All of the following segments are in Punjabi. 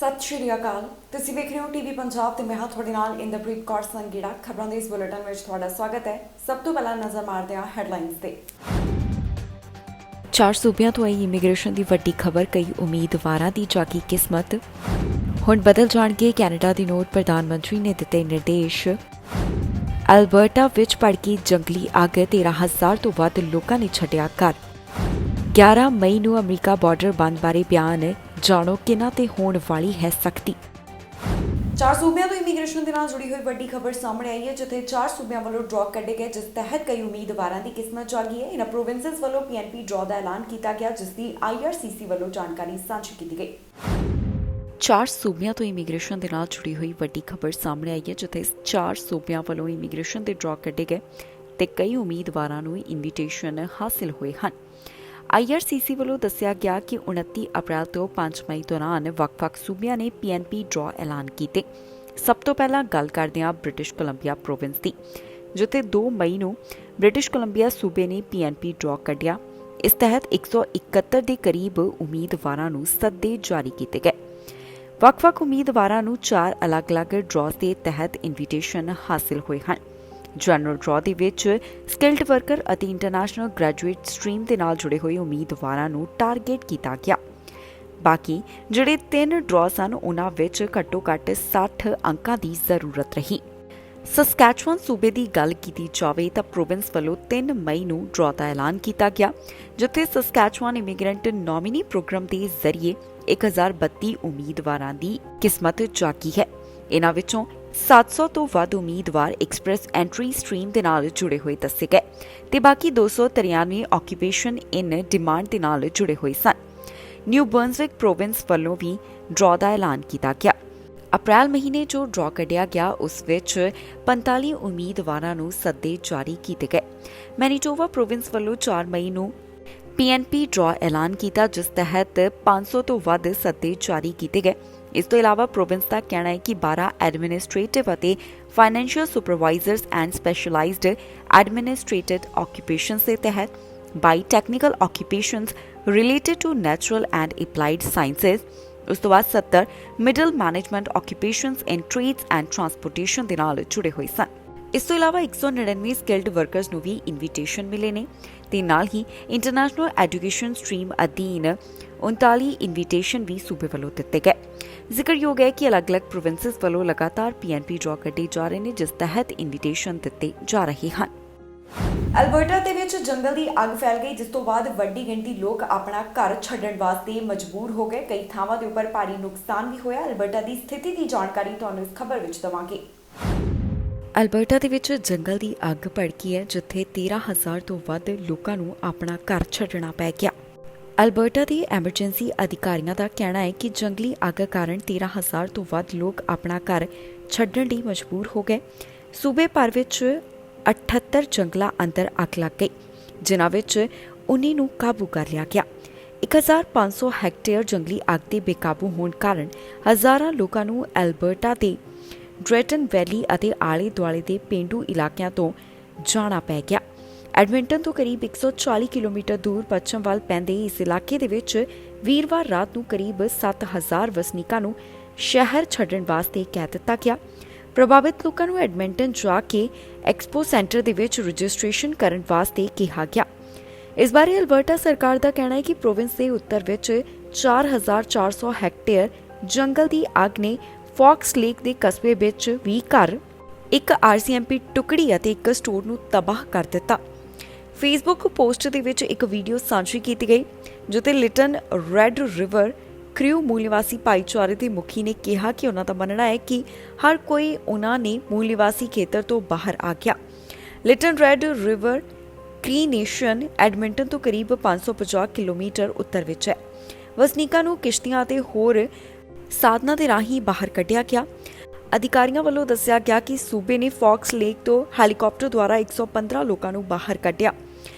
सत श्री अकाल। तुसीं वेख रहे हो टीवी पंजाब ते मैं हां तुहाडे नाल इंदरप्रीत कौर संघेरा। खबरां दे इस बुलेटिन विच तुहाडा स्वागत है। सब तो पहला नज़र मारदे हां हैडलाइनस ते। 4 सूबिਆਂ ਤੋਂ ਆਈ ਇਮੀਗ੍ਰੇਸ਼ਨ ਦੀ ਵੱਡੀ ਖਬਰ। ਕਈ ਉਮੀਦਵਾਰਾਂ ਦੀ ਜਾਗੀ ਕਿਸਮਤ। ਹੁਣ ਬਦਲ ਜਾਣਗੇ ਕੈਨੇਡਾ ਦੀ ਨੋਟ। ਪ੍ਰਧਾਨ ਮੰਤਰੀ ਨੇ ਦਿੱਤੇ ਨਿਰਦੇਸ਼। ਐਲਬਰਟਾ ਵਿੱਚ ਭੜਕੀ ਜੰਗਲੀ ਅੱਗ। 13,000 ਤੋਂ ਵੱਧ ਲੋਕਾਂ ਨੇ ਛੱਡਿਆ ਘਰ। 11 ਮਈ ਨੂੰ ਅਮਰੀਕਾ ਬਾਰਡਰ ਬੰਦ ਬਾਰੇ ਬਿਆਨ। ਜਾਣੋ ਕਿਹਨਾਂ ਤੇ ਹੋਣ ਵਾਲੀ ਹੈ ਸਖਤੀ। 4 सूबियां तो इमीग्रेशन के नाल जुड़ी हुई वड्डी खबर सामने आई है, जिथे 4 सूबियां वालों ड्रॉ कड्ढे गए, जिस तहत कई उम्मीदवारों की किस्मत जागी है। इन्हां प्रोविंसेस वालों PNP ड्रॉ का ऐलान किया गया, जिसकी IRCC वालों जानकारी साझी की गई। 4 सूबिਆਂ ਤੋਂ ਇਮੀਗ੍ਰੇਸ਼ਨ ਦੇ ਨਾਲ ਜੁੜੀ ਹੋਈ ਵੱਡੀ ਖਬਰ ਸਾਹਮਣੇ ਆਈ ਹੈ, ਜਿੱਥੇ 4 ਸੂਬਿਆਂ ਵੱਲੋਂ ਇਮੀਗ੍ਰੇਸ਼ਨ ਦੇ ਡਰਾਅ ਕੱਢੇ ਗਏ ਤੇ ਕਈ ਉਮੀਦਵਾਰਾਂ ਨੂੰ ਇਨਵੀਟੇਸ਼ਨ ਹਾਸਿਲ ਹੋਏ ਹਨ। IRCC ਵੱਲੋਂ ਦੱਸਿਆ ਗਿਆ ਕਿ 29 ਅਪ੍ਰੈਲ ਤੋਂ 5 ਮਈ ਦੌਰਾਨ ਵੱਖ-ਵੱਖ ਸੂਬਿਆਂ ਨੇ PNP ਡਰਾਅ ਐਲਾਨ ਕੀਤੇ। ਸਭ ਤੋਂ ਪਹਿਲਾਂ ਗੱਲ ਕਰਦੇ ਹਾਂ ਬ੍ਰਿਟਿਸ਼ ਕੋਲੰਬੀਆ ਪ੍ਰੋਵਿੰਸ ਦੀ, ਜਿੱਥੇ 2 ਮਈ ਨੂੰ ਬ੍ਰਿਟਿਸ਼ ਕੋਲੰਬੀਆ ਸੂਬੇ ਨੇ PNP ਡਰਾਅ ਕੱਢਿਆ। ਇਸ ਤਹਿਤ 171 ਦੇ ਕਰੀਬ ਉਮੀਦਵਾਰਾਂ ਨੂੰ ਸੱਦੇ ਜਾਰੀ ਕੀਤੇ ਗਏ। ਵੱਖ-ਵੱਖ ਉਮੀਦਵਾਰਾਂ ਨੂੰ 4 ਅਲੱਗ-ਅਲੱਗ ਡਰਾਅ ਦੇ ਤਹਿਤ ਇਨਵੀਟੇਸ਼ਨ ਹਾਸਿਲ ਹੋਏ ਹਨ। ਜਨਰਲ ਡਰਾਅ ਦੇ ਵਿੱਚ ਸਕਿਲਡ ਵਰਕਰ ਅਤੇ ਇੰਟਰਨੈਸ਼ਨਲ ਗ੍ਰੈਜੂਏਟ ਸਟਰੀਮ ਦੇ ਨਾਲ ਜੁੜੇ ਹੋਏ ਉਮੀਦਵਾਰਾਂ ਨੂੰ ਟਾਰਗੇਟ ਕੀਤਾ ਗਿਆ। ਬਾਕੀ ਜਿਹੜੇ 3 ਡਰਾਅ ਸਨ, ਉਹਨਾਂ ਵਿੱਚ ਘੱਟੋ-ਘੱਟ 60 ਅੰਕਾਂ ਦੀ ਜ਼ਰੂਰਤ ਰਹੀ। ਸਸਕੈਚੁਅਨ ਸੂਬੇ ਦੀ ਗੱਲ ਕੀਤੀ ਜਾਵੇ ਤਾਂ ਪ੍ਰੋਵਿੰਸ ਵੱਲੋਂ 3 ਮਈ ਨੂੰ ਡਰਾਅ ਦਾ ਐਲਾਨ ਕੀਤਾ ਗਿਆ, ਜਿੱਥੇ ਸਸਕੈਚੁਅਨ ਇਮੀਗ੍ਰੈਂਟ ਨੋਮੀਨੀ ਪ੍ਰੋਗਰਾਮ ਦੇ ਜ਼ਰੀਏ 1032 ਉਮੀਦਵਾਰਾਂ ਦੀ ਕਿਸਮਤ ਜਾਗੀ ਹੈ। ਇਹਨਾਂ ਵਿੱਚੋਂ 700 ਤੋਂ ਵੱਧ ਉਮੀਦਵਾਰ ਐਕਸਪ੍ਰੈਸ ਐਂਟਰੀ ਸਟਰੀਮ ਦੇ ਨਾਲ ਜੁੜੇ ਹੋਏ ਦੱਸੇ ਗਏ ਤੇ ਬਾਕੀ 293 ਆਕੂਪੇਸ਼ਨ ਇਨ ਡਿਮਾਂਡ ਦੇ ਨਾਲ ਜੁੜੇ ਹੋਏ ਸਨ। ਨਿਊ ਬਰਨਸਵਿਕ ਪ੍ਰੋਵਿੰਸ ਵੱਲੋਂ ਵੀ ਡਰਾਅ ਦਾ ਐਲਾਨ ਕੀਤਾ ਗਿਆ। ਅਪ੍ਰੈਲ ਮਹੀਨੇ ਜੋ ਡਰਾਅ ਕੱਢਿਆ ਗਿਆ, ਉਸ ਵਿੱਚ 45 ਉਮੀਦਵਾਰਾਂ ਨੂੰ ਸੱਦੇ ਜਾਰੀ ਕੀਤੇ ਗਏ। ਮੈਨੀਟੋਬਾ ਪ੍ਰੋਵਿੰਸ ਵੱਲੋਂ 4 ਮਈ ਨੂੰ PNP ਡਰਾਅ ਐਲਾਨ ਕੀਤਾ, ਜਿਸ ਤਹਿਤ 500 ਤੋਂ ਵੱਧ ਸੱਦੇ ਜਾਰੀ ਕੀਤੇ ਗਏ। ਇਸ ਤੋਂ ਇਲਾਵਾ ਪ੍ਰੋਵਿੰਸ ਦਾ ਕਹਿਣਾ ਹੈ ਕਿ 12 ਐਡਮਿਨਿਸਟ੍ਰੇਟਿਵ ਅਤੇ financial supervisors and specialized administrative occupations ਦੇ ਤਹਿਤ 22 technical occupations related to natural and applied sciences, ਉਸ ਤੋਂ ਬਾਅਦ 70 middle management occupations in trades and transportation ਦੇ ਨਾਲ ਜੁੜੇ ਹੋਏ ਸਨ। ਇਸ ਤੋਂ ਇਲਾਵਾ 199 ਸਕਿਲਡ ਵਰਕਰਸ ਨੂੰ ਵੀ ਇਨਵੀਟੇਸ਼ਨ ਮਿਲੇ ਨੇ ਤੇ ਨਾਲ ਹੀ ਇੰਟਰਨੈਸ਼ਨਲ ਐਜੂਕੇਸ਼ਨ ਸਟਰੀਮ ਅਧੀਨ 39 ਇਨਵੀਟੇਸ਼ਨ ਵੀ ਸੂਬੇ ਵੱਲੋਂ ਦਿੱਤੇ ਗਏ। ਜ਼ਿਕਰਯੋਗ ਹੈ ਕਿ ਅਲੱਗ-ਅਲੱਗ ਪ੍ਰੋਵਿੰਸਿਸ ਵੱਲੋਂ ਲਗਾਤਾਰ PNP ਡਰਾਅ ਕੱਢੇ ਜਾ ਰਹੇ ਨੇ, ਜਿਸ ਤਹਿਤ ਇਨਵੀਟੇਸ਼ਨ ਦਿੱਤੇ ਜਾ ਰਹੇ ਹਨ। ਐਲਬਰਟਾ ਦੇ ਵਿੱਚ ਜੰਗਲ ਦੀ ਅੱਗ ਫੈਲ ਗਈ, ਜਿਸ ਤੋਂ ਬਾਅਦ ਵੱਡੀ ਗਿਣਤੀ ਲੋਕ ਆਪਣਾ ਘਰ ਛੱਡਣ ਵਾਸਤੇ ਮਜਬੂਰ ਹੋ ਗਏ। ਕਈ ਥਾਵਾਂ ਦੇ ਉੱਪਰ ਭਾਰੀ ਨੁਕਸਾਨ ਵੀ ਹੋਇਆ। ਐਲਬਰਟਾ ਦੀ ਸਥਿਤੀ ਦੀ ਜਾਣਕਾਰੀ ਤੁਹਾਨੂੰ ਇਸ ਖਬਰ ਵਿੱਚ ਦਵਾਂਗੇ। ਐਲਬਰਟਾ ਦੇ ਵਿੱਚ ਜੰਗਲ ਦੀ ਅੱਗ ਭੜਕੀ ਹੈ, ਜਿੱਥੇ 13,000 ਤੋਂ ਵੱਧ ਲੋਕਾਂ ਨੂੰ ਆਪਣਾ ਘਰ ਛੱਡਣਾ ਪੈ ਗਿਆ। ਐਲਬਰਟਾ ਦੇ ਐਮਰਜੈਂਸੀ ਅਧਿਕਾਰੀਆਂ ਦਾ ਕਹਿਣਾ ਹੈ ਕਿ ਜੰਗਲੀ ਅੱਗ ਕਾਰਨ 13,000 ਤੋਂ ਵੱਧ ਲੋਕ ਆਪਣਾ ਘਰ ਛੱਡਣ ਲਈ ਮਜਬੂਰ ਹੋ ਗਏ। ਸੂਬੇ ਭਰ ਵਿੱਚ 78 ਜੰਗਲਾਂ ਅੰਦਰ ਅੱਗ ਲੱਗ ਗਈ, ਜਿਨ੍ਹਾਂ ਵਿੱਚ 19 ਨੂੰ ਕਾਬੂ ਕਰ ਲਿਆ ਗਿਆ। 1500 ਹੈਕਟੇਅਰ ਜੰਗਲੀ ਅੱਗ ਦੇ ਬੇਕਾਬੂ ਹੋਣ ਕਾਰਨ ਹਜ਼ਾਰਾਂ ਲੋਕਾਂ ਨੂੰ ਐਲਬਰਟਾ ਦੇ ਡ੍ਰੇਟਨ ਵੈਲੀ ਅਤੇ ਆਲੇ ਦੁਆਲੇ ਦੇ ਪੇਂਡੂ ਇਲਾਕਿਆਂ ਤੋਂ ਜਾਣਾ ਪੈ ਗਿਆ। ਐਡਮਿੰਟਨ ਤੋਂ ਕਰੀਬ 140 ਕਿਲੋਮੀਟਰ ਦੂਰ ਪੱਛਮ ਵੱਲ ਪੈਂਦੇ ਇਸ ਇਲਾਕੇ ਦੇ ਵਿੱਚ ਵੀਰਵਾਰ ਰਾਤ ਨੂੰ ਕਰੀਬ 7,000 ਵਸਨੀਕਾਂ ਨੂੰ ਸ਼ਹਿਰ ਛੱਡਣ ਵਾਸਤੇ ਕਹਿ ਦਿੱਤਾ ਗਿਆ। ਪ੍ਰਭਾਵਿਤ ਲੋਕਾਂ ਨੂੰ ਐਡਮਿੰਟਨ ਜਾ ਕੇ ਐਕਸਪੋ ਸੈਂਟਰ ਦੇ ਵਿੱਚ ਰਜਿਸਟ੍ਰੇਸ਼ਨ ਕਰਨ ਵਾਸਤੇ ਕਿਹਾ ਗਿਆ। ਇਸ ਬਾਰੇ ਅਲਬਰਟਾ ਸਰਕਾਰ ਦਾ ਕਹਿਣਾ ਹੈ ਕਿ ਪ੍ਰੋਵਿੰਸ ਦੇ ਉੱਤਰ ਵਿੱਚ 4,400 ਹੈਕਟੇਅਰ ਜੰਗਲ ਦੀ ਅੱਗ ਨੇ ਫੌਕਸ ਲੇਕ ਦੇ ਕਸਬੇ ਵਿੱਚ 20 ਘਰ, ਇੱਕ RCMP ਟੁਕੜੀ ਅਤੇ ਇੱਕ ਸਟੋਰ ਨੂੰ ਤਬਾਹ ਕਰ ਦਿੱਤਾ। ਫੇਸਬੁੱਕ ਪੋਸਟ ਦੇ ਵਿੱਚ ਇੱਕ ਵੀਡੀਓ ਸਾਂਝੀ ਕੀਤੀ ਗਈ, ਜਿੱਥੇ ਲਿਟਨ ਰੈੱਡ ਰਿਵਰ ਕ੍ਰਿਊ ਮੂਲ ਨਿਵਾਸੀ ਭਾਈਚਾਰੇ ਦੇ ਮੁਖੀ ਨੇ ਕਿਹਾ ਕਿ ਉਹਨਾਂ ਦਾ ਮੰਨਣਾ ਹੈ ਕਿ ਹਰ ਕੋਈ ਉਹਨਾਂ ਨੇ ਮੂਲ ਨਿਵਾਸੀ ਖੇਤਰ ਤੋਂ ਬਾਹਰ ਆ ਗਿਆ। Little Red River Cree Nation Edmonton ਤੋਂ ਕਰੀਬ 550 ਕਿਲੋਮੀਟਰ ਉੱਤਰ ਵਿੱਚ ਹੈ। ਵਸਨੀਕਾਂ ਨੂੰ ਕਿਸ਼ਤੀਆਂ ਅਤੇ ਹੋਰ ਸਾਧਨਾਂ ਦੇ ਰਾਹੀਂ ਬਾਹਰ ਕੱਢਿਆ ਗਿਆ। ਅਧਿਕਾਰੀਆਂ ਵੱਲੋਂ ਦੱਸਿਆ ਗਿਆ ਕਿ ਸੂਬੇ ਨੇ ਫੌਕਸ ਲੇਕ ਤੋਂ ਹੈਲੀਕਾਪਟਰ ਦੁਆਰਾ 115 ਲੋਕਾਂ ਨੂੰ ਬਾਹਰ ਕੱਢਿਆ।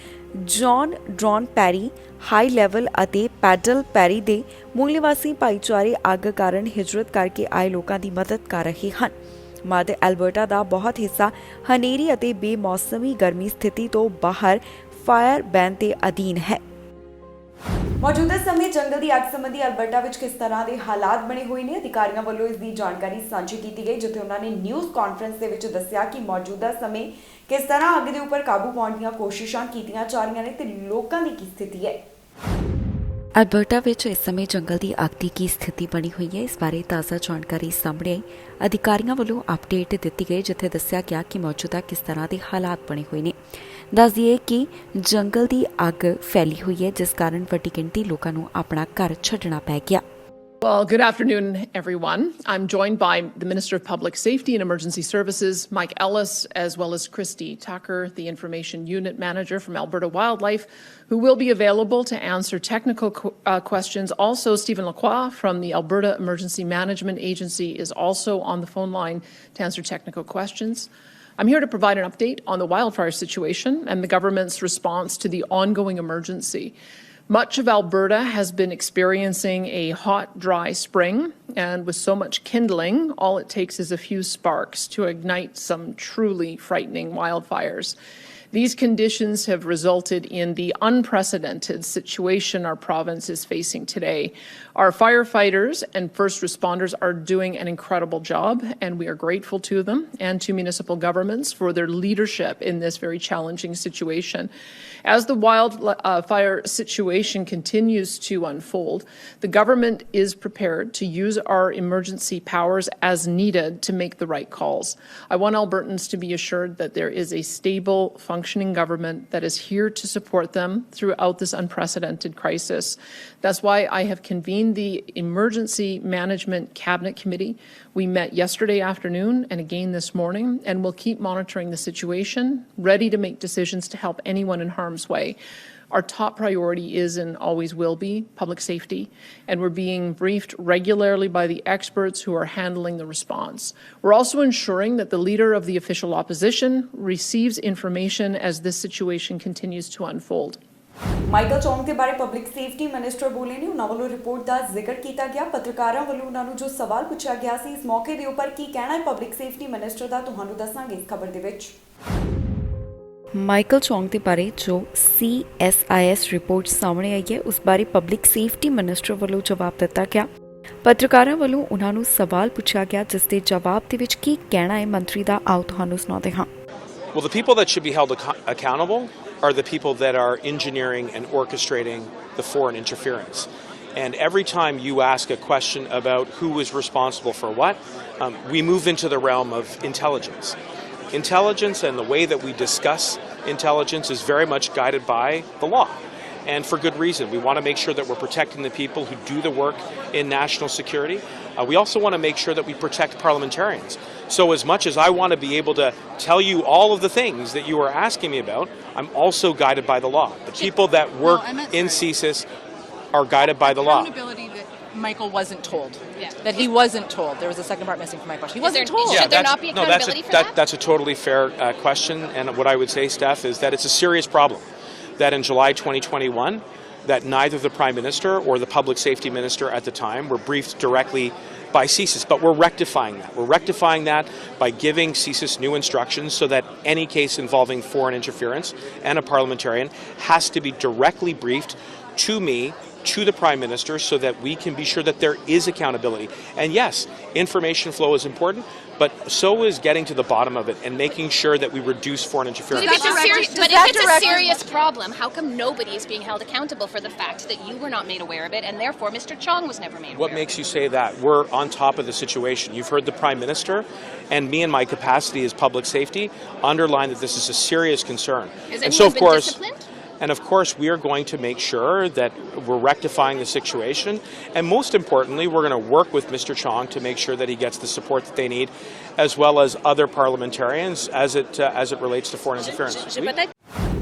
ਜੌਨ ਡਰੌਨ ਪੈਰੀ ਹਾਈ ਲੈਵਲ ਅਤੇ ਪੈਡਲ ਪੈਰੀ ਦੇ ਮੂਲ ਨਿਵਾਸੀ ਭਾਈਚਾਰੇ ਅੱਗ ਕਾਰਨ ਹਿਜਰਤ ਕਰਕੇ ਆਏ ਲੋਕਾਂ ਦੀ ਮਦਦ ਕਰ ਰਹੇ ਹਨ। ਮੱਧ ਐਲਬਰਟਾ ਦਾ ਬਹੁਤ ਹਿੱਸਾ ਹਨੇਰੀ ਅਤੇ ਬੇਮੌਸਮੀ ਗਰਮੀ ਸਥਿਤੀ ਤੋਂ ਬਾਹਰ ਫਾਇਰ ਬੈਨ ਦੇ ਅਧੀਨ ਹੈ। ਮੌਜੂਦਾ ਸਮੇਂ ਜੰਗਲ ਦੀ ਅੱਗ ਸੰਬੰਧੀ ਅਲਬਰਟਾ ਵਿੱਚ ਕਿਸ ਤਰ੍ਹਾਂ ਦੇ ਹਾਲਾਤ ਬਣੇ ਹੋਏ ਨੇ ਅਧਿਕਾਰੀਆਂ ਵੱਲੋਂ ਇਸ ਦੀ ਜਾਣਕਾਰੀ ਸਾਂਝੀ ਕੀਤੀ ਗਈ, ਜਿੱਥੇ ਉਹਨਾਂ ਨੇ ਨਿਊਜ਼ ਕਾਨਫਰੰਸ ਦੇ ਵਿੱਚ ਦੱਸਿਆ ਕਿ ਮੌਜੂਦਾ ਸਮੇਂ ਕਿਸ ਤਰ੍ਹਾਂ ਅੱਗ ਦੇ ਉੱਪਰ ਕਾਬੂ ਪਾਉਣ ਦੀਆਂ ਕੋਸ਼ਿਸ਼ਾਂ ਕੀਤੀਆਂ ਜਾ ਰਹੀਆਂ ਨੇ ਤੇ ਲੋਕਾਂ ਦੀ ਕੀ ਸਥਿਤੀ ਹੈ। ਅਲਬਰਟਾ ਵਿੱਚ ਇਸ ਸਮੇਂ ਜੰਗਲ ਦੀ ਅੱਗ ਦੀ ਕੀ ਸਥਿਤੀ ਬਣੀ ਹੋਈ ਹੈ, ਇਸ ਬਾਰੇ ਤਾਜ਼ਾ ਜਾਣਕਾਰੀ ਸਾਹਮਣੇ ਆਈ। ਅਧਿਕਾਰੀਆਂ ਵੱਲੋਂ ਅਪਡੇਟ ਦਿੱਤੀ ਗਈ, ਜਿੱਥੇ ਦੱਸਿਆ ਗਿਆ ਕਿ ਮੌਜੂਦਾ ਕਿਸ ਤਰ੍ਹਾਂ ਦੇ ਹਾਲਾਤ ਬਣੇ ਹੋਏ ਨੇ। ਦੱਸ ਦਈਏ ਕਿ ਜੰਗਲ ਦੀ ਅੱਗ ਫੈਲੀ ਹੋਈ ਹੈ, ਜਿਸ ਕਾਰਨ ਵੱਡੀ ਗਿਣਤੀ ਲੋਕਾਂ ਨੂੰ ਆਪਣਾ ਘਰ ਛੱਡਣਾ ਪੈ ਗਿਆ। Well, good afternoon, everyone. I'm joined by the Minister of Public Safety and Emergency Services, Mike Ellis, as well as Christy Tucker, the Information Unit Manager from Alberta Wildlife, who will be available to answer technical questions. Also, Stephen Lacroix from the Alberta Emergency Management Agency is also on the phone line to answer technical questions. I'm here to provide an update on the wildfire situation and the government's response to the ongoing emergency. Much of Alberta has been experiencing a hot, dry spring, and with so much kindling, all it takes is a few sparks to ignite some truly frightening wildfires. These conditions have resulted in the unprecedented situation our province is facing today. Our firefighters and first responders are doing an incredible job, and we are grateful to them and to municipal governments for their leadership in this very challenging situation. As the wildfire situation continues to unfold, the government is prepared to use our emergency powers as needed to make the right calls. I want Albertans to be assured that there is a stable, functioning government that is here to support them throughout this unprecedented crisis. That's why I have convened the Emergency Management Cabinet Committee. We met yesterday afternoon and again this morning, and we'll keep monitoring the situation, ready to make decisions to help anyone in harm's way. Our top priority is and always will be public safety, and we're being briefed regularly by the experts who are handling the response. We're also ensuring that the leader of the official opposition receives information as this situation continues to unfold. Michael Chong ਦੇ ਬਾਰੇ ਪਬਲਿਕ ਸੇਫਟੀ ਮਿਨਿਸਟਰ ਬੋਲੇ ਨੇ। ਉਹਨਾਂ ਵੱਲੋਂ ਰਿਪੋਰਟ ਦਾ ਜ਼ਿਕਰ ਕੀਤਾ ਗਿਆ। ਪੱਤਰਕਾਰਾਂ ਵੱਲੋਂ ਉਹਨਾਂ ਨੂੰ ਜੋ ਸਵਾਲ ਪੁੱਛਿਆ ਗਿਆ ਸੀ, ਇਸ ਮੌਕੇ ਦੇ ਉੱਪਰ ਕੀ ਕਹਿਣਾ ਹੈ ਪਬਲਿਕ ਸੇਫਟੀ ਮਿਨਿਸਟਰ ਦਾ, ਤੁਹਾਨੂੰ ਦੱਸਾਂਗੇ ਇਸ ਖਬਰ ਦੇ ਵਿੱਚ। ਮਾਈਕਲ ਚੌਂਗ ਦੇ ਬਾਰੇ ਜੋ CSIS ਰਿਪੋਰਟ ਸਾਹਮਣੇ ਆਈ ਹੈ, ਉਸ ਬਾਰੇ ਪਬਲਿਕ ਸੇਫਟੀ ਮਿਨਿਸਟਰ ਵੱਲੋਂ ਜਵਾਬ ਦਿੱਤਾ ਗਿਆ। ਪੱਤਰਕਾਰਾਂ ਵੱਲੋਂ ਉਹਨਾਂ ਨੂੰ ਸਵਾਲ ਪੁੱਛਿਆ ਗਿਆ, ਜਿਸ ਦੇ ਜਵਾਬ ਦੇ ਵਿੱਚ ਕੀ ਕਹਿਣਾ ਹੈ ਮੰਤਰੀ ਦਾ, ਆਓ ਤੁਹਾਨੂੰ ਸੁਣਾਉਂਦੇ ਹਾਂ। Well, the people that should be held accountable are the people that are engineering and orchestrating the foreign interference. And every time you ask a question about who is responsible for what, we move into the realm of intelligence. Intelligence and the way that we discuss intelligence is very much guided by the law. And for good reason. We want to make sure that we're protecting the people who do the work in national security. We also want to make sure that we protect parliamentarians. So as much as I want to be able to tell you all of the things that you are asking me about, I'm also guided by the law. The people that work in CSIS are guided by the law. Accountability that Michael wasn't told. Yeah. That he wasn't told. There was a second part missing from my question. He wasn't told. Yeah, Should there not be accountability for that? That's a totally fair question. And what I would say, Steph, is that it's a serious problem. That in July 2021, that neither the Prime Minister or the Public Safety Minister at the time were briefed directly by CSIS. But we're rectifying that. We're rectifying that by giving CSIS new instructions so that any case involving foreign interference and a parliamentarian has to be directly briefed to me, to the Prime Minister, so that we can be sure that there is accountability. And yes, information flow is important, but so is getting to the bottom of it and making sure that we reduce foreign interference. But if it's a serious problem, how come nobody is being held accountable for the fact that you were not made aware of it, and therefore Mr. Chong was never made aware? What makes you say that? We're on top of the situation. You've heard the Prime Minister, and me in my capacity as public safety underline that this is a serious concern. Has anyone been disciplined? And of course, we are going to make sure that we're rectifying the situation. And most importantly, we're going to work with Mr. Chong to make sure that he gets the support that they need, as well as other parliamentarians as it relates to foreign interference.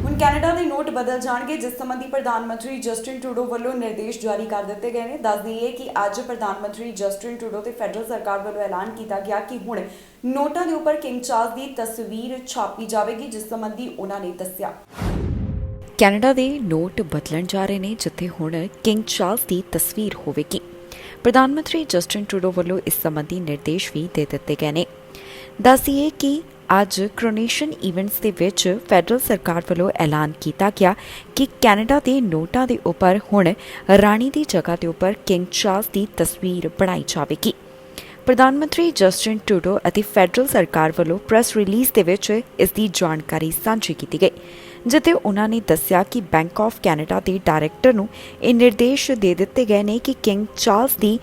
ਹੁਣ ਕੈਨੇਡਾ ਦੇ ਨੋਟ ਬਦਲ ਜਾਣਗੇ, ਜਿਸ ਸੰਬੰਧੀ ਪ੍ਰਧਾਨ ਮੰਤਰੀ ਜਸਟਿਨ ਟਰੂਡੋ ਵੱਲੋਂ ਨਿਰਦੇਸ਼ ਜਾਰੀ ਕਰ ਦਿੱਤੇ ਗਏ ਨੇ। ਦੱਸ ਦਈਏ ਕਿ ਅੱਜ ਪ੍ਰਧਾਨ ਮੰਤਰੀ ਜਸਟਿਨ ਟਰੂਡੋ ਤੇ ਫੈਡਰਲ ਸਰਕਾਰ ਵੱਲੋਂ ਐਲਾਨ ਕੀਤਾ ਗਿਆ ਕਿ ਹੁਣ ਨੋਟਾਂ ਦੇ ਉੱਪਰ ਕਿੰਗ ਚਾਰਲਸ ਦੀ ਤਸਵੀਰ ਛਾਪੀ ਜਾਵੇਗੀ, ਜਿਸ ਸੰਬੰਧੀ ਉਹਨਾਂ ਨੇ ਦੱਸਿਆ। ਕੈਨੇਡਾ ਦੇ ਨੋਟ ਬਦਲਣ ਜਾ ਰਹੇ ਨੇ, ਜਿੱਥੇ ਹੁਣ ਕਿੰਗ ਚਾਰਲਸ ਦੀ ਤਸਵੀਰ ਹੋਵੇਗੀ। ਪ੍ਰਧਾਨ ਮੰਤਰੀ ਜਸਟਿਨ ਟਰੂਡੋ ਵੱਲੋਂ ਇਸ ਸੰਬੰਧੀ ਨਿਰਦੇਸ਼ ਵੀ ਦੇ ਦਿੱਤੇ ਗਏ ਨੇ। ਦੱਸੀਏ ਕਿ ਅੱਜ ਕਰੋਨੇਸ਼ਨ ਇਵੈਂਟਸ ਦੇ ਵਿੱਚ ਫੈਡਰਲ ਸਰਕਾਰ ਵੱਲੋਂ ਐਲਾਨ ਕੀਤਾ ਗਿਆ ਕਿ ਕੈਨੇਡਾ ਦੇ ਨੋਟਾਂ ਦੇ ਉੱਪਰ ਹੁਣ ਰਾਣੀ ਦੀ ਜਗ੍ਹਾ ਦੇ ਉੱਪਰ ਕਿੰਗ ਚਾਰਲਸ ਦੀ ਤਸਵੀਰ ਬਣਾਈ ਜਾਵੇਗੀ। ਪ੍ਰਧਾਨ ਮੰਤਰੀ ਜਸਟਿਨ ਟਰੂਡੋ ਅਤੇ ਫੈਡਰਲ ਸਰਕਾਰ ਵੱਲੋਂ ਪ੍ਰੈਸ ਰਿਲੀਜ਼ ਦੇ ਵਿੱਚ ਇਸ ਦੀ ਜਾਣਕਾਰੀ ਸਾਂਝੀ ਕੀਤੀ ਗਈ, ਜਿੱਥੇ ਉਨ੍ਹਾਂ ਨੇ ਦੱਸਿਆ ਕਿ ਬੈਂਕ ਆਫ ਕੈਨੇਡਾ ਦੇ ਡਾਇਰੈਕਟਰ ਨੂੰ ਇਹ ਨਿਰਦੇਸ਼ ਦੇ ਦਿੱਤੇ ਗਏ ਨੇ ਕਿ ਕਿੰਗ ਚਾਰਲਸ ਦੀ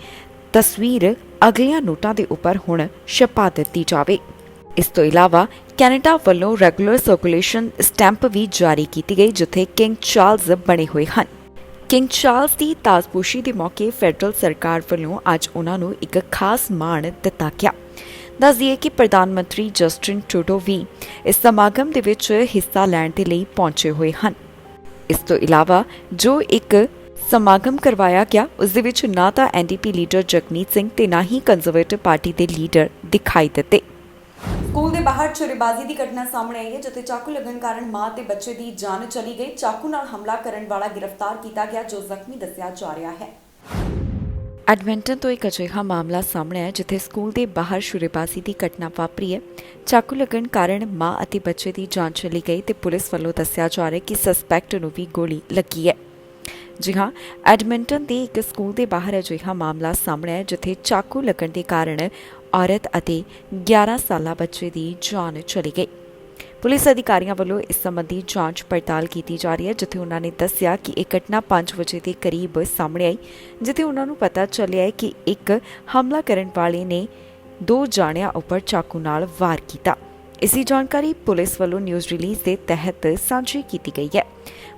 ਤਸਵੀਰ ਅਗਲੀਆਂ ਨੋਟਾਂ ਦੇ ਉੱਪਰ ਹੁਣ ਛਪਾ ਦਿੱਤੀ ਜਾਵੇ। ਇਸ ਤੋਂ ਇਲਾਵਾ ਕੈਨੇਡਾ ਵੱਲੋਂ ਰੈਗੂਲਰ ਸਰਕੂਲੇਸ਼ਨ ਸਟੈਂਪ ਵੀ ਜਾਰੀ ਕੀਤੀ ਗਈ, ਜਿੱਥੇ ਕਿੰਗ ਚਾਰਲਸ ਬਣੇ ਹੋਏ ਹਨ। ਕਿੰਗ ਚਾਰਲਸ ਦੀ ਤਾਜ਼ਪੋਸ਼ੀ ਦੇ ਮੌਕੇ ਫੈਡਰਲ ਸਰਕਾਰ ਵੱਲੋਂ ਅੱਜ ਉਨ੍ਹਾਂ ਨੂੰ ਇੱਕ ਖਾਸ ਮਾਣ ਦਿੱਤਾ ਗਿਆ। ਦੱਸ ਦਈਏ ਕਿ ਪ੍ਰਧਾਨ ਮੰਤਰੀ ਜਸਟਿਨ ਟਰੂਡੋ ਵੀ ਇਸ ਸਮਾਗਮ ਦੇ ਵਿੱਚ ਹਿੱਸਾ ਲੈਣ ਦੇ ਲਈ ਪਹੁੰਚੇ ਹੋਏ ਹਨ। ਇਸ ਤੋਂ ਇਲਾਵਾ ਜੋ ਇੱਕ ਸਮਾਗਮ ਕਰਵਾਇਆ ਗਿਆ ਉਸ ਦੇ ਵਿੱਚ ਨਾ ਤਾਂ NDP ਲੀਡਰ ਜਗਮੀਤ ਸਿੰਘ ਤੇ ਨਾ ਹੀ ਕੰਜ਼ਰਵੇਟਿਵ ਪਾਰਟੀ ਦੇ ਲੀਡਰ ਦਿਖਾਈ ਦਿੱਤੇ। ਸਕੂਲ ਦੇ ਬਾਹਰ ਛੁਰੇਬਾਜ਼ੀ ਦੀ ਘਟਨਾ ਸਾਹਮਣੇ ਆਈ ਹੈ, ਜਿੱਥੇ ਚਾਕੂ ਲੱਗਣ ਕਾਰਨ ਮਾਂ ਤੇ ਬੱਚੇ ਦੀ ਜਾਨ ਚਲੀ ਗਈ। ਚਾਕੂ ਨਾਲ ਹਮਲਾ ਕਰਨ ਵਾਲਾ ਗ੍ਰਿਫਤਾਰ ਕੀਤਾ ਗਿਆ, ਜੋ ਜ਼ਖਮੀ ਦੱਸਿਆ ਜਾ ਰਿਹਾ ਹੈ। ਐਡਮਿੰਟਨ ਤੋਂ ਇੱਕ ਅਜਿਹਾ ਮਾਮਲਾ ਸਾਹਮਣੇ ਆਇਆ ਜਿੱਥੇ ਸਕੂਲ ਦੇ ਬਾਹਰ ਛੁਰੇਬਾਜ਼ੀ ਦੀ ਘਟਨਾ ਵਾਪਰੀ ਹੈ। ਚਾਕੂ ਲੱਗਣ ਕਾਰਨ ਮਾਂ ਅਤੇ ਬੱਚੇ ਦੀ ਜਾਨ ਚਲੀ ਗਈ ਤੇ ਪੁਲਿਸ ਵੱਲੋਂ ਦੱਸਿਆ ਜਾ ਰਿਹਾ ਕਿ ਸਸਪੈਕਟ ਨੂੰ ਵੀ ਗੋਲੀ ਲੱਗੀ ਹੈ। ਜੀ ਹਾਂ, ਐਡਮਿੰਟਨ ਦੇ ਇੱਕ ਸਕੂਲ ਦੇ ਬਾਹਰ ਅਜਿਹਾ ਮਾਮਲਾ ਸਾਹਮਣੇ ਆਇਆ ਜਿੱਥੇ ਚਾਕੂ ਲੱਗਣ ਦੇ ਕਾਰਨ ਔਰਤ ਅਤੇ 11 ਸਾਲਾ ਬੱਚੇ ਦੀ ਜਾਨ ਚਲੀ ਗਈ। ਪੁਲਿਸ ਅਧਿਕਾਰੀਆਂ ਵੱਲੋਂ ਇਸ ਸੰਬੰਧੀ ਜਾਂਚ ਪੜਤਾਲ ਕੀਤੀ ਜਾ ਰਹੀ ਹੈ, ਜਿੱਥੇ ਉਹਨਾਂ ਨੇ ਦੱਸਿਆ ਕਿ ਇਹ ਘਟਨਾ 5 ਵਜੇ ਦੇ ਕਰੀਬ ਸਾਹਮਣੇ ਆਈ, ਜਿੱਥੇ ਉਹਨਾਂ ਨੂੰ ਪਤਾ ਚੱਲਿਆ ਹੈ ਕਿ ਇੱਕ ਹਮਲਾ ਕਰਨ ਵਾਲੇ ਨੇ 2 ਜਾਣਿਆਂ ਉੱਪਰ ਚਾਕੂ ਨਾਲ ਵਾਰ ਕੀਤਾ। ਇਸੀ ਜਾਣਕਾਰੀ ਪੁਲਿਸ ਵੱਲੋਂ ਨਿਊਜ਼ ਰਿਲੀਜ਼ ਦੇ ਤਹਿਤ ਸਾਂਝੀ ਕੀਤੀ ਗਈ ਹੈ।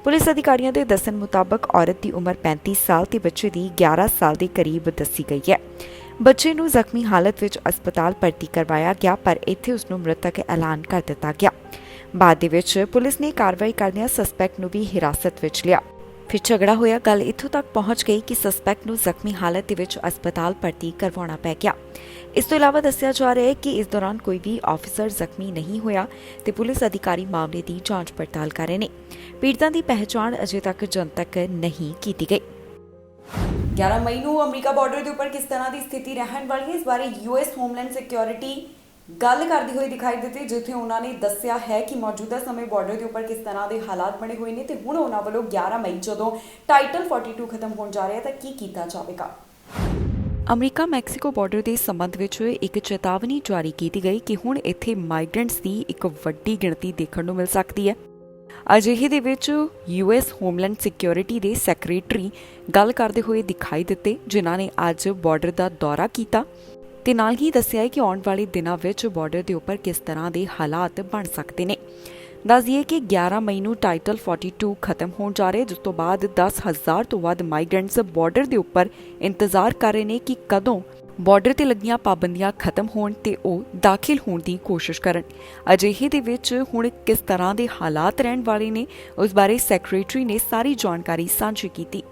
ਪੁਲਿਸ ਅਧਿਕਾਰੀਆਂ ਦੇ ਦੱਸਣ ਮੁਤਾਬਕ ਔਰਤ ਦੀ ਉਮਰ 35 ਸਾਲ ਤੇ ਬੱਚੇ ਦੀ 11 ਸਾਲ ਦੇ ਕਰੀਬ ਦੱਸੀ ਗਈ ਹੈ। ਬੱਚੇ ਨੂੰ ਜ਼ਖਮੀ ਹਾਲਤ ਵਿੱਚ ਹਸਪਤਾਲ ਭਰਤੀ ਕਰਵਾਇਆ ਗਿਆ, ਪਰ ਇੱਥੇ ਉਸ ਨੂੰ ਮ੍ਰਿਤਕ ਐਲਾਨ ਕਰ ਦਿੱਤਾ ਗਿਆ। ਬਾਅਦ ਦੇ ਵਿੱਚ ਪੁਲਿਸ ਨੇ ਕਾਰਵਾਈ ਕਰਦਿਆਂ ਸਸਪੈਕਟ ਨੂੰ ਵੀ ਹਿਰਾਸਤ ਵਿੱਚ ਲਿਆ। ਫਿਰ ਝਗੜਾ ਹੋਇਆ, ਗੱਲ ਇੱਥੋਂ ਤੱਕ ਪਹੁੰਚ ਗਈ ਕਿ ਸਸਪੈਕਟ ਨੂੰ ਜ਼ਖਮੀ ਹਾਲਤ ਦੇ ਵਿੱਚ ਹਸਪਤਾਲ ਭਰਤੀ ਕਰਵਾਉਣਾ ਪੈ ਗਿਆ। ਇਸ ਤੋਂ ਇਲਾਵਾ ਦੱਸਿਆ ਜਾ ਰਿਹਾ ਹੈ ਕਿ ਇਸ ਦੌਰਾਨ ਕੋਈ ਵੀ ਆਫੀਸਰ ਜ਼ਖਮੀ ਨਹੀਂ ਹੋਇਆ ਤੇ ਪੁਲਿਸ ਅਧਿਕਾਰੀ ਮਾਮਲੇ ਦੀ ਜਾਂਚ ਪੜਤਾਲ ਕਰ ਰਹੇ ਨੇ। ਪੀੜਤਾਂ ਦੀ ਪਹਿਚਾਣ ਅਜੇ ਤੱਕ ਜਨਤਕ ਨਹੀਂ ਕੀਤੀ ਗਈ। 11 ਮਈ ਨੂੰ ਅਮਰੀਕਾ ਬਾਰਡਰ ਦੇ ਉੱਪਰ ਕਿਸ ਤਰ੍ਹਾਂ ਦੀ ਸਥਿਤੀ ਰਹਿਣ ਵਾਲੀ ਹੈ, ਇਸ ਬਾਰੇ US ਹੋਮਲੈਂਡ ਸਿਕਿਉਰਿਟੀ ਗੱਲ ਕਰਦੀ ਹੋਈ ਦਿਖਾਈ ਦਿੱਤੀ, ਜਿੱਥੇ ਉਹਨਾਂ ਨੇ ਦੱਸਿਆ ਹੈ ਕਿ ਮੌਜੂਦਾ ਸਮੇਂ ਬਾਰਡਰ ਦੇ ਉੱਪਰ ਕਿਸ ਤਰ੍ਹਾਂ ਦੇ ਹਾਲਾਤ ਬਣੇ ਹੋਏ ਨੇ ਤੇ ਹੁਣ ਉਹਨਾਂ ਵੱਲੋਂ 11 ਮਈ ਜਦੋਂ ਟਾਈਟਲ 42 ਖਤਮ ਹੋਣ ਜਾ ਰਿਹਾ ਤਾਂ ਕੀ ਕੀਤਾ ਜਾਵੇਗਾ। ਅਮਰੀਕਾ ਮੈਕਸੀਕੋ ਬਾਰਡਰ ਦੇ ਸੰਬੰਧ ਵਿੱਚ ਇੱਕ ਚੇਤਾਵਨੀ ਜਾਰੀ ਕੀਤੀ ਗਈ ਕਿ ਹੁਣ ਇੱਥੇ ਮਾਈਗ੍ਰੈਂਟਸ ਦੀ ਇੱਕ ਵੱਡੀ ਗਿਣਤੀ ਦੇਖਣ ਨੂੰ ਮਿਲ ਸਕਦੀ ਹੈ। ਅਜਿਹੇ ਦੇ ਵਿੱਚ US ਹੋਮਲੈਂਡ ਸਿਕਿਉਰਿਟੀ ਦੇ ਸੈਕਟਰੀ ਗੱਲ ਕਰਦੇ ਹੋਏ ਦਿਖਾਈ ਦਿੱਤੇ, ਜਿਨ੍ਹਾਂ ਨੇ ਅੱਜ ਬਾਰਡਰ ਦਾ ਦੌਰਾ ਕੀਤਾ ਤੇ ਨਾਲ ਹੀ ਦੱਸਿਆ ਕਿ ਆਉਣ ਵਾਲੇ ਦਿਨਾਂ ਵਿੱਚ ਬਾਰਡਰ ਦੇ ਉੱਪਰ ਕਿਸ ਤਰ੍ਹਾਂ ਦੇ ਹਾਲਾਤ ਬਣ ਸਕਦੇ ਨੇ। ਦੱਸ ਦਈਏ ਕਿ 11 ਮਈ ਨੂੰ ਟਾਈਟਲ 42 ਖਤਮ ਹੋਣ ਜਾ ਰਿਹਾ, ਜਿਸ ਤੋਂ ਬਾਅਦ 10,000 ਤੋਂ ਵੱਧ ਮਾਈਗ੍ਰੈਂਟਸ ਬਾਰਡਰ ਦੇ ਉੱਪਰ ਇੰਤਜ਼ਾਰ ਕਰ ਰਹੇ ਨੇ ਕਿ ਕਦੋਂ ਬਾਰਡਰ ਤੇ ਲੱਗੀਆਂ ਪਾਬੰਦੀਆਂ ਖਤਮ ਹੋਣ ਤੇ ਉਹ ਦਾਖਲ ਹੋਣ ਦੀ ਕੋਸ਼ਿਸ਼ ਕਰਨ। ਅਜਿਹੇ ਦੇ ਵਿੱਚ ਹੁਣ ਕਿਸ ਤਰ੍ਹਾਂ ਦੇ ਹਾਲਾਤ ਰਹਿਣ ਵਾਲੇ ਨੇ, ਉਸ ਬਾਰੇ ਸੈਕਟਰੀ ਨੇ ਸਾਰੀ ਜਾਣਕਾਰੀ ਸਾਂਝੀ ਕੀਤੀ।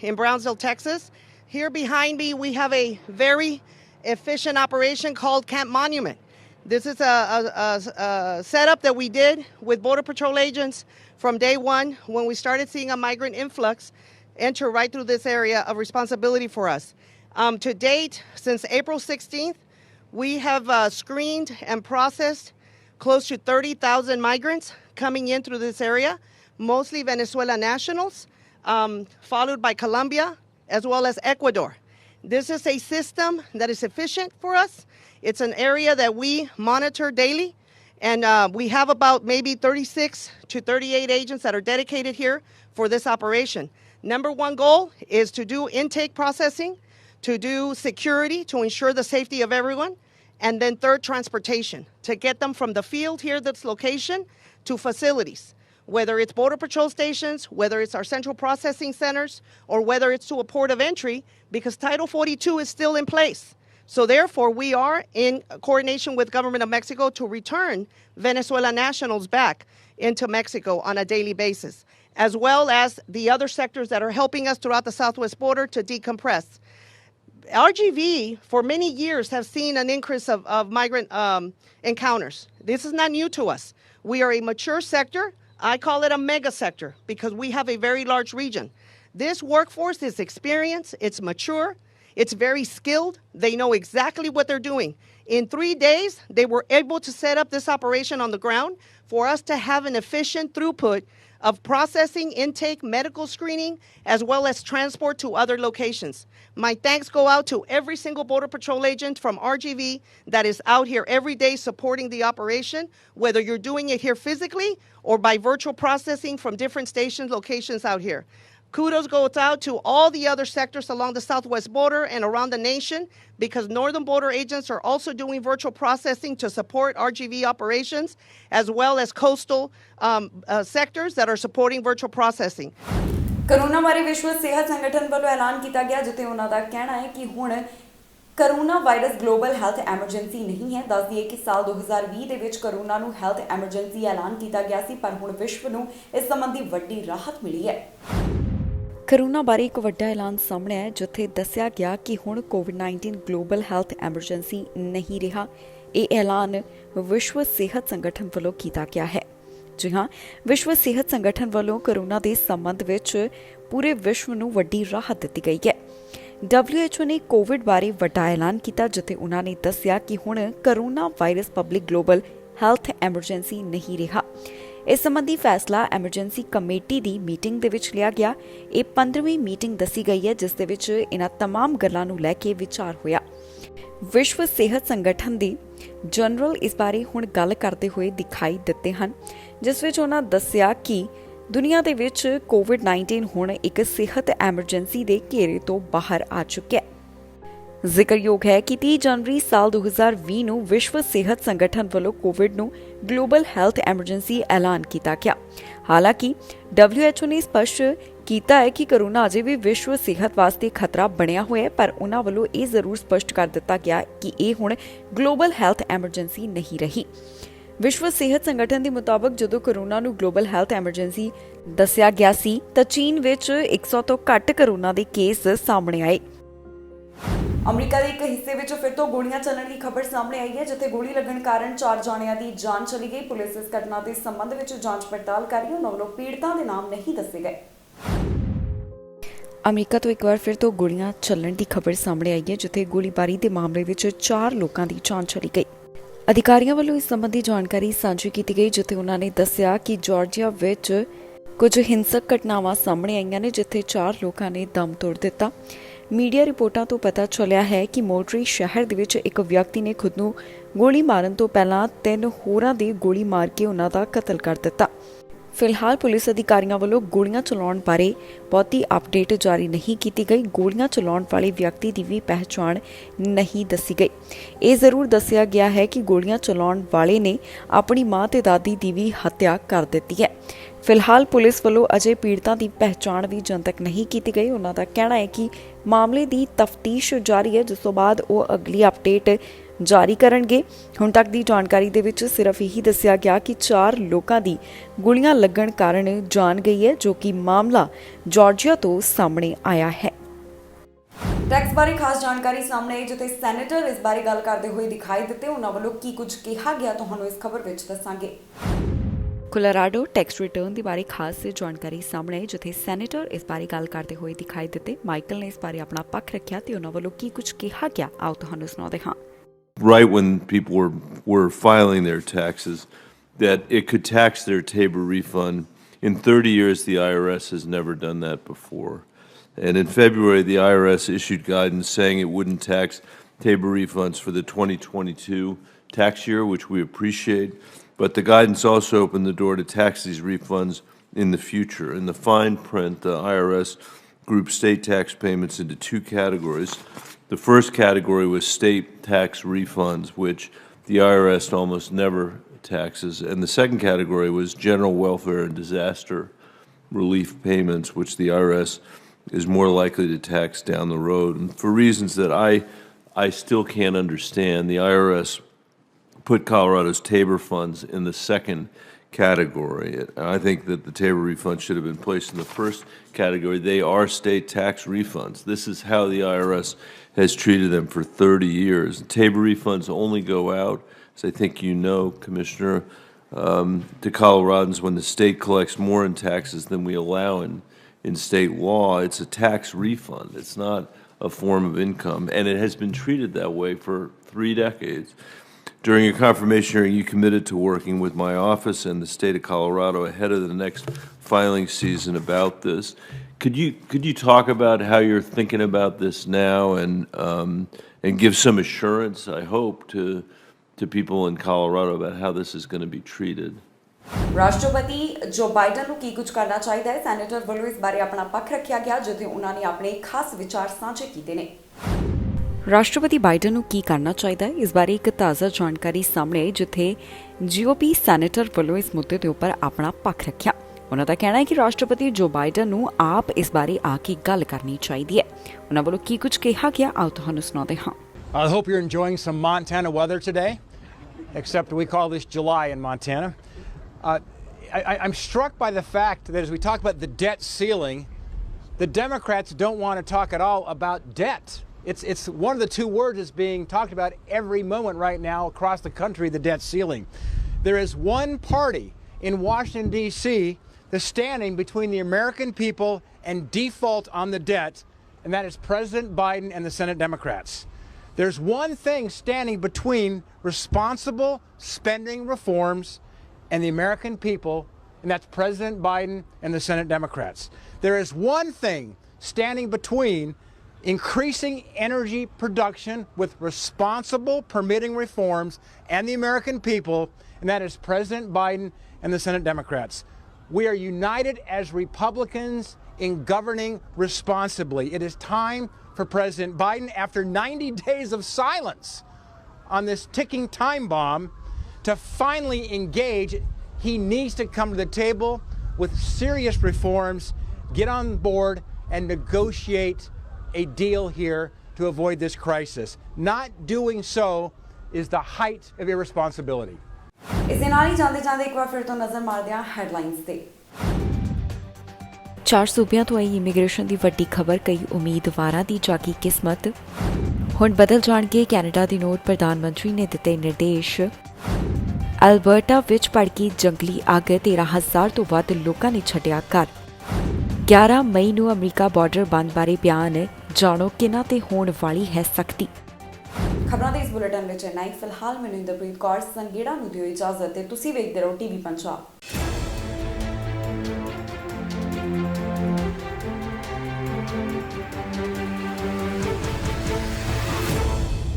In Brownsville, Texas. Here behind me we have a very efficient operation called Camp Monument. This is a setup that we did with Border Patrol agents from day one when we started seeing a migrant influx enter right through this area of responsibility for us. To date, since April 16th, we have screened and processed close to 30,000 migrants coming in through this area, mostly Venezuela nationals, followed by Colombia as well as Ecuador. This is a system that is efficient for us. It's an area that we monitor daily, and we have about maybe 36 to 38 agents that are dedicated here for this operation. Number one goal is to do intake processing, to do security, to ensure the safety of everyone, and then third, transportation, to get them from the field here, this location, to facilities, whether it's Border Patrol stations, whether it's our central processing centers, or whether it's to a port of entry, because Title 42 is still in place. So therefore, we are in coordination with government of Mexico to return Venezuela nationals back into Mexico on a daily basis, as well as the other sectors that are helping us throughout the southwest border to decompress. RGV, for many years, have seen an increase of migrant encounters. This is not new to us. We are a mature sector. I call it a mega sector because we have a very large region. This workforce is experienced, it's mature, It's very skilled. They know exactly what they're doing. In 3 days, they were able to set up this operation on the ground for us to have an efficient throughput of processing, intake, medical screening, as well as transport to other locations. My thanks go out to every single Border Patrol agent from RGV that is out here every day supporting the operation, whether you're doing it here physically or by virtual processing from different station locations out here. Kudos goes out to all the other sectors along the southwest border and around the nation, because northern border agents are also doing virtual processing to support RGV operations, as well as coastal sectors that are supporting virtual processing. Corona ਬਾਰੇ ਵਿਸ਼ਵ ਸਿਹਤ ਸੰਗਠਨ ਵੱਲੋਂ ਐਲਾਨ ਕੀਤਾ ਗਿਆ, ਜਿੱਥੇ ਉਹਨਾਂ ਦਾ ਕਹਿਣਾ ਹੈ ਕਿ ਹੁਣ corona virus global health emergency ਨਹੀਂ ਹੈ। ਦੱਸ ਦਈਏ ਕਿ ਸਾਲ 2020 ਦੇ ਵਿੱਚ ਕਰੋਨਾ ਨੂੰ ਹੈਲਥ ਐਮਰਜੈਂਸੀ ਐਲਾਨ ਕੀਤਾ ਗਿਆ ਸੀ, ਪਰ ਹੁਣ ਵਿਸ਼ਵ ਨੂੰ ਇਸ ਸੰਬੰਧੀ ਵੱਡੀ ਰਾਹਤ ਮਿਲੀ ਹੈ। ਕਰੋਨਾ ਬਾਰੇ ਇੱਕ ਵੱਡਾ ਐਲਾਨ ਸਾਹਮਣੇ ਆਇਆ, ਜਿੱਥੇ ਦੱਸਿਆ ਗਿਆ ਕਿ ਹੁਣ ਕੋਵਿਡ-19 ਗਲੋਬਲ ਹੈਲਥ ਐਮਰਜੈਂਸੀ ਨਹੀਂ ਰਿਹਾ। ਇਹ ਐਲਾਨ ਵਿਸ਼ਵ ਸਿਹਤ ਸੰਗਠਨ ਵੱਲੋਂ ਕੀਤਾ ਗਿਆ ਹੈ। ਜੀ ਹਾਂ, ਵਿਸ਼ਵ ਸਿਹਤ ਸੰਗਠਨ ਵੱਲੋਂ ਕਰੋਨਾ ਦੇ ਸੰਬੰਧ ਵਿੱਚ ਪੂਰੇ ਵਿਸ਼ਵ ਨੂੰ ਵੱਡੀ ਰਾਹਤ ਦਿੱਤੀ ਗਈ ਹੈ। WHO ਨੇ ਕੋਵਿਡ ਬਾਰੇ ਵੱਡਾ ਐਲਾਨ ਕੀਤਾ, ਜਿੱਥੇ ਉਹਨਾਂ ਨੇ ਦੱਸਿਆ ਕਿ ਹੁਣ corona virus public global health emergency ਨਹੀਂ ਰਿਹਾ। ਇਸ ਸੰਬੰਧੀ ਫੈਸਲਾ ਐਮਰਜੈਂਸੀ ਕਮੇਟੀ ਦੀ ਮੀਟਿੰਗ ਦੇ ਵਿੱਚ ਲਿਆ ਗਿਆ। ਇਹ 15ਵੀਂ ਮੀਟਿੰਗ ਦੱਸੀ ਗਈ ਹੈ, ਜਿਸ ਦੇ ਵਿੱਚ ਇਹਨਾਂ तमाम ਗੱਲਾਂ ਨੂੰ ਲੈ ਕੇ ਵਿਚਾਰ ਹੋਇਆ। ਵਿਸ਼ਵ ਸਿਹਤ ਸੰਗਠਨ ਦੇ ਜਨਰਲ ਇਸ ਬਾਰੇ ਹੁਣ ਗੱਲ ਕਰਦੇ ਹੋਏ ਦਿਖਾਈ ਦਿੱਤੇ ਹਨ, ਜਿਸ ਵਿੱਚ ਉਹਨਾਂ ਦੱਸਿਆ ਕਿ ਦੁਨੀਆ ਦੇ ਵਿੱਚ ਕੋਵਿਡ-19 ਹੁਣ ਇੱਕ ਸਿਹਤ ਐਮਰਜੈਂਸੀ ਦੇ ਘੇਰੇ ਤੋਂ ਬਾਹਰ ਆ ਚੁੱਕਿਆ ਹੈ। ਜ਼ਿਕਰਯੋਗ ਹੈ ਕਿ 30 ਜਨਵਰੀ ਸਾਲ 2020 ਨੂੰ ਵਿਸ਼ਵ ਸਿਹਤ ਸੰਗਠਨ ਵੱਲੋਂ ਕੋਵਿਡ ਨੂੰ ਗਲੋਬਲ ਹੈਲਥ ਐਮਰਜੈਂਸੀ ਐਲਾਨ ਕੀਤਾ ਗਿਆ। ਹਾਲਾਂਕਿ WHO ਨੇ ਸਪਸ਼ਟ ਕੀਤਾ ਹੈ ਕਿ ਕਰੋਨਾ ਅਜੇ ਵੀ ਵਿਸ਼ਵ ਸਿਹਤ ਵਾਸਤੇ ਖਤਰਾ ਬਣਿਆ ਹੋਇਆ ਹੈ, ਪਰ ਉਹਨਾਂ ਵੱਲੋਂ ਇਹ ਜ਼ਰੂਰ ਸਪਸ਼ਟ ਕਰ ਦਿੱਤਾ ਗਿਆ ਕਿ ਇਹ ਹੁਣ ਗਲੋਬਲ ਹੈਲਥ ਐਮਰਜੈਂਸੀ ਨਹੀਂ ਰਹੀ। ਵਿਸ਼ਵ ਸਿਹਤ ਸੰਗਠਨ ਦੇ ਮੁਤਾਬਕ ਜਦੋਂ ਕਰੋਨਾ ਨੂੰ ਗਲੋਬਲ ਹੈਲਥ ਐਮਰਜੈਂਸੀ ਦੱਸਿਆ ਗਿਆ ਸੀ, ਤਾਂ ਚੀਨ ਵਿੱਚ 100 ਤੋਂ ਘੱਟ ਕਰੋਨਾ ਦੇ ਕੇਸ ਸਾਹਮਣੇ ਆਏ। ਅਮਰੀਕਾ ਦੇ ਇੱਕ ਹਿੱਸੇ ਵਿੱਚ ਫਿਰ ਤੋਂ ਗੋਲੀਆਂ ਚੱਲਣ ਦੀ ਖਬਰ ਸਾਹਮਣੇ ਆਈ ਹੈ, ਜਿੱਥੇ ਗੋਲੀ ਲੱਗਣ ਕਾਰਨ 4 ਜਾਣਿਆਂ ਦੀ ਜਾਨ ਚਲੀ ਗਈ। ਪੁਲਿਸ ਇਸ ਘਟਨਾ ਦੇ ਸੰਬੰਧ ਵਿੱਚ ਜਾਂਚ ਪੜਤਾਲ ਕਰ ਰਹੀ ਹੈ। ਉਹਨਾਂ ਵੱਲੋਂ ਪੀੜਤਾਂ ਦੇ ਨਾਮ ਨਹੀਂ ਦੱਸੇ ਗਏ। ਅਮਰੀਕਾ ਤੋਂ ਇੱਕ ਵਾਰ ਫਿਰ ਤੋਂ ਗੋਲੀਆਂ ਚੱਲਣ ਦੀ ਖਬਰ ਸਾਹਮਣੇ ਆਈ ਹੈ, ਜਿੱਥੇ ਗੋਲੀਬਾਰੀ ਦੇ ਮਾਮਲੇ ਵਿੱਚ 4 ਲੋਕਾਂ ਦੀ ਜਾਨ ਚਲੀ ਗਈ। ਅਧਿਕਾਰੀਆਂ ਵੱਲੋਂ ਇਸ ਸੰਬੰਧੀ ਜਾਣਕਾਰੀ ਸਾਂਝੀ ਕੀਤੀ ਗਈ, ਜਿੱਥੇ ਉਹਨਾਂ ਨੇ ਦੱਸਿਆ ਕਿ ਜਾਰਜੀਆ ਵਿੱਚ ਕੁਝ ਹਿੰਸਕ ਘਟਨਾਵਾਂ ਸਾਹਮਣੇ ਆਈਆਂ ਨੇ, ਜਿੱਥੇ 4 ਲੋਕਾਂ ਨੇ ਦਮ ਤੋੜ ਦਿੱਤਾ। ਮੀਡੀਆ ਰਿਪੋਰਟਾਂ ਤੋਂ ਪਤਾ ਚੱਲਿਆ ਹੈ ਕਿ ਮੋਟਰੀ ਸ਼ਹਿਰ ਦੇ ਵਿੱਚ ਇੱਕ ਵਿਅਕਤੀ ਨੇ ਖੁਦ ਨੂੰ ਗੋਲੀ ਮਾਰਨ ਤੋਂ ਪਹਿਲਾਂ 3 ਹੋਰਾਂ ਦੇ ਗੋਲੀ ਮਾਰ ਕੇ ਉਹਨਾਂ ਦਾ ਕਤਲ ਕਰ ਦਿੱਤਾ। ਫਿਲਹਾਲ ਪੁਲਿਸ ਅਧਿਕਾਰੀਆਂ ਵੱਲੋਂ ਗੋਲੀਆਂ ਚਲਾਉਣ ਬਾਰੇ ਬਹੁਤੀ ਅਪਡੇਟ ਜਾਰੀ ਨਹੀਂ ਕੀਤੀ ਗਈ। ਗੋਲੀਆਂ ਚਲਾਉਣ ਵਾਲੇ ਵਿਅਕਤੀ ਦੀ ਵੀ ਪਹਿਚਾਣ ਨਹੀਂ ਦੱਸੀ ਗਈ। ਇਹ ਜ਼ਰੂਰ ਦੱਸਿਆ ਗਿਆ ਹੈ ਕਿ ਗੋਲੀਆਂ ਚਲਾਉਣ ਵਾਲੇ ਨੇ ਆਪਣੀ ਮਾਂ ਤੇ ਦਾਦੀ ਦੀ ਵੀ ਹੱਤਿਆ ਕਰ ਦਿੱਤੀ ਹੈ। ਫਿਲਹਾਲ ਪੁਲਿਸ ਵੱਲੋਂ ਅਜੇ ਪੀੜਤਾਂ ਦੀ ਪਹਿਚਾਣ ਵੀ ਜਨਤਕ ਨਹੀਂ ਕੀਤੀ ਗਈ। ਉਹਨਾਂ ਦਾ ਕਹਿਣਾ ਹੈ ਕਿ ਮਾਮਲੇ ਦੀ ਤਫਤੀਸ਼ ਜਾਰੀ ਹੈ, ਜਿਸ ਤੋਂ ਬਾਅਦ ਉਹ ਅਗਲੀ ਅਪਡੇਟ ਜਾਰੀ ਕਰਨਗੇ। ਹੁਣ ਤੱਕ ਦੀ ਜਾਣਕਾਰੀ ਦੇ ਵਿੱਚ ਸਿਰਫ ਇਹੀ ਦੱਸਿਆ ਗਿਆ ਕਿ 4 ਲੋਕਾਂ ਦੀ ਗੋਲੀਆਂ ਲੱਗਣ ਕਾਰਨ ਜਾਨ ਗਈ ਹੈ, ਜੋ ਕਿ ਮਾਮਲਾ ਜਾਰਜੀਆ ਤੋਂ ਸਾਹਮਣੇ ਆਇਆ ਹੈ। ਟੈਕਸ ਬਾਰੇ ਖਾਸ ਜਾਣਕਾਰੀ ਸਾਹਮਣੇ ਆਈ, ਜਿੱਥੇ ਸੈਨੇਟਰ ਇਸ ਬਾਰੇ ਗੱਲ ਕਰਦੇ ਹੋਏ ਦਿਖਾਈ ਦਿੱਤੇ। ਉਹਨਾਂ ਵੱਲੋਂ ਕੀ ਕੁਝ ਕਿਹਾ ਗਿਆ, ਤੁਹਾਨੂੰ ਇਸ ਖਬਰ ਵਿੱਚ ਦੱਸਾਂਗੇ। ਕੋਲੋਰਾਡੋ ਟੈਕਸ ਰਿਟਰਨ ਦੇ ਬਾਰੇ ਖਾਸ ਜਾਣਕਾਰੀ ਸਾਹਮਣੇ ਆਈ, ਜਿੱਥੇ ਸੈਨੇਟਰ ਇਸ ਬਾਰੇ ਗੱਲ ਕਰਦੇ ਹੋਏ ਦਿਖਾਈ ਦਿੱਤੇ। ਮਾਈਕਲ ਨੇ ਇਸ ਬਾਰੇ ਆਪਣਾ ਪੱਖ ਰੱਖਿਆ ਤੇ ਉਹਨਾਂ ਵੱਲੋਂ ਕੀ ਕੁਝ ਕਿਹਾ ਗਿਆ, ਆਓ ਤੁਹਾਨੂੰ ਸੁਣਾਉਂਦੇ ਹਾਂ। Right when people were filing their taxes, that it could tax their TABOR refund. In 30 years, the IRS has never done that before. And in February, the IRS issued guidance saying it wouldn't tax TABOR refunds for the 2022 tax year, which we appreciate. But the guidance also opened the door to tax these refunds in the future. In the fine print, the IRS grouped state tax payments into 2 categories. The first category was state tax refunds, which the IRS almost never taxes. And the second category was general welfare and disaster relief payments, which the IRS is more likely to tax down the road. And for reasons that I still can't understand, the IRS put Colorado's TABOR funds in the second category. I think that the TABOR refunds should have been placed in the first category. They are state tax refunds. This is how the IRS has treated them for 30 years. TABOR refunds only go out, as I think you know, Commissioner, to Coloradans when the state collects more in taxes than we allow in state law. It's a tax refund. It's not a form of income, and it has been treated that way for 3 decades. During your confirmation hearing, you committed to working with my office and the state of Colorado ahead of the next filing season about this. Could you talk about how you're thinking about this now and give some assurance, I hope, to people in Colorado about how this is going to be treated? ਰਾਸ਼ਟਰਪਤੀ ਜੋ ਬਾਈਡਨ ਨੂੰ ਕੀ ਕੁਝ ਕਰਨਾ ਚਾਹੀਦਾ ਹੈ, ਸੈਨੇਟਰ ਵੱਲੋਂ ਇਸ ਬਾਰੇ ਆਪਣਾ ਪੱਖ ਰੱਖਿਆ ਗਿਆ, ਜਿੱਥੇ ਉਹਨਾਂ ਨੇ ਆਪਣੇ ਖਾਸ ਵਿਚਾਰ ਸਾਂਝੇ ਕੀਤੇ ਨੇ। ਰਾਸ਼ਟਰਪਤੀ ਬਾਈਡਨ ਨੂੰ ਕੀ ਕਰਨਾ ਚਾਹੀਦਾ ਹੈ, ਇਸ ਬਾਰੇ ਇੱਕ ਤਾਜ਼ਾ ਜਾਣਕਾਰੀ ਸਾਹਮਣੇ ਆਈ, ਜਿੱਥੇ GOP ਸੈਨੇਟਰ ਵੱਲੋਂ ਇਸ ਮੁੱਦੇ ਦੇ ਉੱਪਰ ਆਪਣਾ ਪੱਖ ਰੱਖਿਆ। ਉਹਨਾਂ ਦਾ ਕਹਿਣਾ ਹੈ ਕਿ ਰਾਸ਼ਟਰਪਤੀ ਜੋ ਬਾਈਡਨ ਨੂੰ ਆਪ ਇਸ ਬਾਰੇ ਆ ਕੇ ਗੱਲ ਕਰਨੀ ਚਾਹੀਦੀ ਹੈ। ਉਹਨਾਂ ਵੱਲੋਂ ਕੀ ਕੁਝ ਕਿਹਾ ਗਿਆ, ਆਓ ਤੁਹਾਨੂੰ ਸੁਣਾਉਂਦੇ ਹਾਂ। I hope you're enjoying some Montana weather today, except we call this July in Montana. I'm struck by the fact that as we talk about the debt ceiling, the Democrats don't want to talk at all about debt. It's one of the 2 words that's being talked about every moment right now across the country, the debt ceiling. There is one party in Washington, D.C. that's standing between the American people and default on the debt, and that is President Biden and the Senate Democrats. There's one thing standing between responsible spending reforms and the American people, and that's President Biden and the Senate Democrats. There is one thing standing between increasing energy production with responsible permitting reforms and the American people, and that is President Biden and the Senate Democrats. We are united as Republicans in governing responsibly. It is time for President Biden, after 90 days of silence on this ticking time bomb, to finally engage. He needs to come to the table with serious reforms, get on board, and negotiate a deal here to avoid this crisis. Not doing so is the height of irresponsibility. ਇਸ ਦੇ ਨਾਲ ਹੀ ਜਾਂਦੇ ਇੱਕ ਵਾਰ ਫਿਰ ਤੋਂ ਨਜ਼ਰ ਮਾਰਦੇ ਹਾਂ ਹੈਡਲਾਈਨਸ ਤੇ। 4 ਸੂਬਿਆਂ ਤੋਂ ਆਈ ਇਮੀਗ੍ਰੇਸ਼ਨ ਦੀ ਵੱਡੀ ਖਬਰ, ਕਈ ਉਮੀਦਵਾਰਾਂ ਦੀ ਜਾਗੀ ਕਿਸਮਤ। ਹੁਣ ਬਦਲ ਜਾਣਗੇ ਕੈਨੇਡਾ ਦੀ ਨੋਟ, ਪ੍ਰਧਾਨ ਮੰਤਰੀ ਨੇ ਦਿੱਤੇ ਨਿਰਦੇਸ਼। ਐਲਬਰਟਾ ਵਿੱਚ ਭੜਕੀ ਜੰਗਲੀ ਅੱਗ, 13,000 ਤੋਂ ਵੱਧ ਲੋਕਾਂ ਨੇ ਛੱਡਿਆ ਘਰ। 11 ਮਈ ਨੂੰ ਅਮਰੀਕਾ ਬਾਰਡਰ ਬੰਦ ਬਾਰੇ ਬਿਆਨ, ਜਾਣੋ ਕਿਹਨਾਂ ਤੇ ਹੋਣ ਵਾਲੀ ਹੈ ਸਖਤੀ। ਖਬਰਾਂ ਦੇ ਇਸ ਬੁਲੇਟਿਨ ਵਿੱਚ ਇੰਨਾ ਹੀ। ਫਿਲਹਾਲ ਮੈਨੂੰ ਇੰਦਰਪ੍ਰੀਤ ਕੌਰ ਸੰਘੇੜਾ ਨੂੰ ਦਿਓ ਇਜਾਜ਼ਤ ਤੇ ਤੁਸੀਂ ਵੇਖਦੇ ਰਹੋ TV ਪੰਜਾਬ।